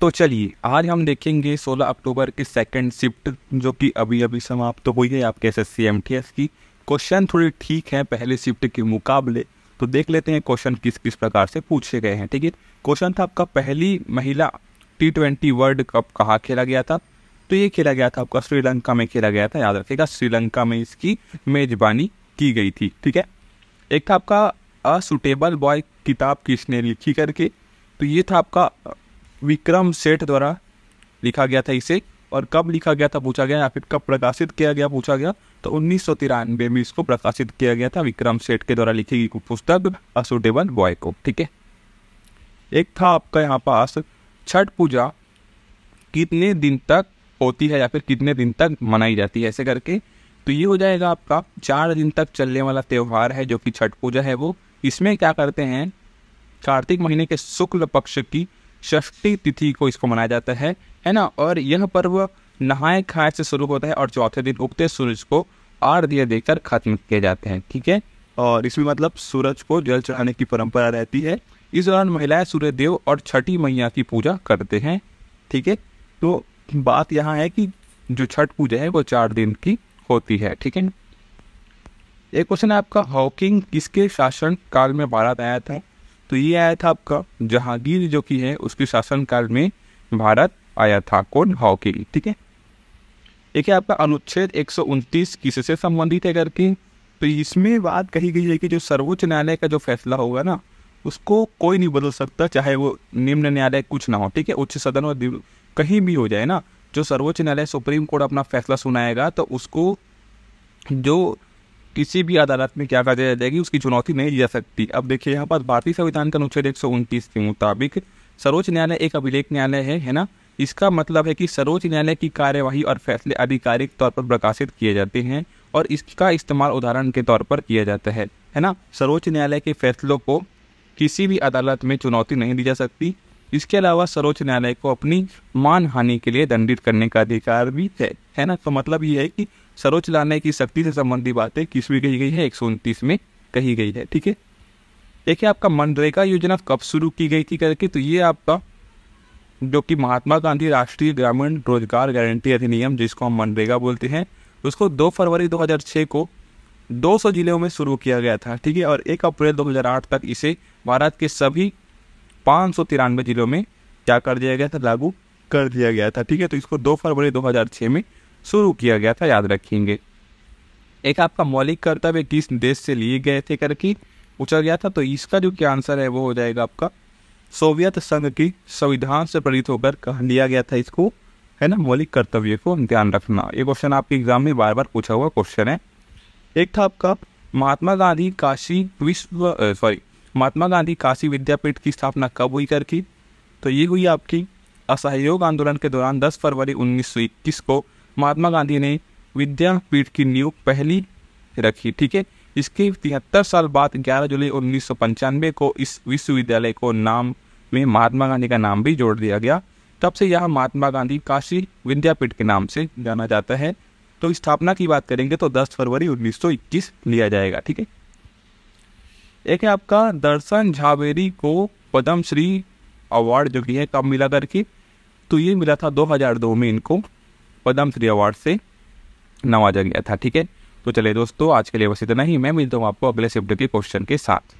तो चलिए आज हम देखेंगे 16 अक्टूबर की सेकंड शिफ्ट जो कि अभी अभी समाप्त तो हुई है आपके एसएससी एमटीएस की। क्वेश्चन थोड़ी ठीक है पहले शिफ्ट के मुकाबले, तो देख लेते हैं क्वेश्चन किस किस प्रकार से पूछे गए हैं। ठीक है, क्वेश्चन था आपका पहली महिला T20 वर्ल्ड कप कहाँ खेला गया था। तो ये खेला गया था आपका श्रीलंका में खेला गया था, याद रखिएगा श्रीलंका में इसकी मेजबानी की गई थी। ठीक है, एक था आपका अ सुटेबल बॉय किताब किसने लिखी करके, तो ये था आपका विक्रम सेठ द्वारा लिखा गया था इसे, और कब लिखा गया था पूछा गया, या फिर कब प्रकाशित किया गया पूछा गया, तो 1993 में इसको प्रकाशित किया गया था विक्रम सेठ के द्वारा लिखी गई पुस्तक अ सुटेबल बॉय को। ठीक है, एक था आपका यहाँ पास छठ पूजा कितने दिन तक होती है या फिर कितने दिन तक मनाई जाती है ऐसे करके, तो ये हो जाएगा आपका 4 दिन तक चलने वाला त्यौहार है जो कि छठ पूजा है वो। इसमें क्या करते हैं, कार्तिक महीने के शुक्ल पक्ष की षष्ठी तिथि को इसको मनाया जाता है ना। और यह पर्व नहाए खाए से शुरू होता है और चौथे दिन उगते सूरज को आर्घ्य देकर खत्म किए जाते हैं। ठीक है, और इसमें मतलब सूरज को जल चढ़ाने की परंपरा रहती है। इस दौरान महिलाएं सूर्य देव और छठी मैया की पूजा करते हैं। ठीक है, तो बात यहाँ है कि जो छठ पूजा है वो 4 दिन की होती है। ठीक है, एक क्वेश्चन है आपका हॉकिंग किसके शासन काल में भारत आया था। तो ये आया था आपका जहांगीर जो कि है उसके शासन काल में भारत आया था। कौन, हॉकिंग। ठीक है, एक है आपका अनुच्छेद 129 किससे संबंधित है करके, तो इसमें बात कही गई है कि जो सर्वोच्च न्यायालय का जो फैसला होगा ना उसको कोई नहीं बदल सकता, चाहे वो निम्न न्यायालय कुछ ना हो। ठीक है, उच्च सदन और कहीं भी हो जाए ना, जो सर्वोच्च न्यायालय सुप्रीम कोर्ट अपना फैसला सुनाएगा तो उसको जो किसी भी अदालत में क्या कहा जाएगी उसकी चुनौती नहीं दी जा सकती। अब देखिए यहाँ पर भारतीय संविधान का अनुच्छेद 129 के मुताबिक सर्वोच्च न्यायालय एक अभिलेख न्यायालय है ना। इसका मतलब है कि सर्वोच्च न्यायालय की कार्यवाही और फैसले आधिकारिक तौर पर प्रकाशित किए जाते हैं और इसका इस्तेमाल उदाहरण के तौर पर किया जाता है ना। सर्वोच्च न्यायालय के फैसलों को किसी भी अदालत में चुनौती नहीं दी जा सकती। इसके अलावा सर्वोच्च न्यायालय को अपनी मानहानि के लिए दंडित करने का अधिकार भी है ना। तो मतलब ये है कि सर्वोच्च न्यायालय की शक्ति से संबंधी बातें किसमें कही गई है, 129 में कही गई है। ठीक है, एक है आपका मनरेगा योजना कब शुरू की गई थी करके, तो ये आपका जो कि महात्मा गांधी राष्ट्रीय ग्रामीण रोजगार गारंटी अधिनियम जिसको हम मनरेगा बोलते हैं, उसको 2 फरवरी 2006 को 200 जिलों में शुरू किया गया था। ठीक है, और 1 अप्रैल 2008 तक इसे भारत के सभी 593 जिलों में क्या कर दिया गया था, लागू कर दिया गया था। ठीक है, तो इसको 2 फरवरी 2006 में शुरू किया गया था, याद रखेंगे। एक आपका मौलिक कर्तव्य किस देश से लिए गए थे करके पूछा गया था, तो इसका जो क्या आंसर है वो हो जाएगा आपका सोवियत संघ की संविधान से प्रेरित होकर कहा लिया गया था इसको, है ना। मौलिक कर्तव्य को ध्यान रखना, ये क्वेश्चन आपके एग्जाम में बार बार पूछा हुआ क्वेश्चन है। एक था आपका महात्मा गांधी काशी विद्यापीठ की स्थापना कब हुई करके, तो ये हुई आपकी असहयोग आंदोलन के दौरान 10 फरवरी 1921 को महात्मा गांधी ने विद्यापीठ की नींव पहली रखी। ठीक है, इसके 73 साल बाद 11 जुलाई 1995 को इस विश्वविद्यालय को नाम में महात्मा गांधी का नाम भी जोड़ दिया गया। तब से यह महात्मा गांधी काशी विद्यापीठ के नाम से जाना जाता है। तो स्थापना की बात करेंगे तो 10 फरवरी 1921 लिया जाएगा। ठीक है, एक है आपका दर्शन झावेरी को पद्मश्री अवार्ड जो कि है कब मिला करके, तो ये मिला था 2002 में इनको पद्मश्री अवार्ड से नवाजा गया था। ठीक है, तो चलिए दोस्तों आज के लिए बस इतना ही, मैं मिलता हूँ आपको अगले शिफ्ट के क्वेश्चन के साथ।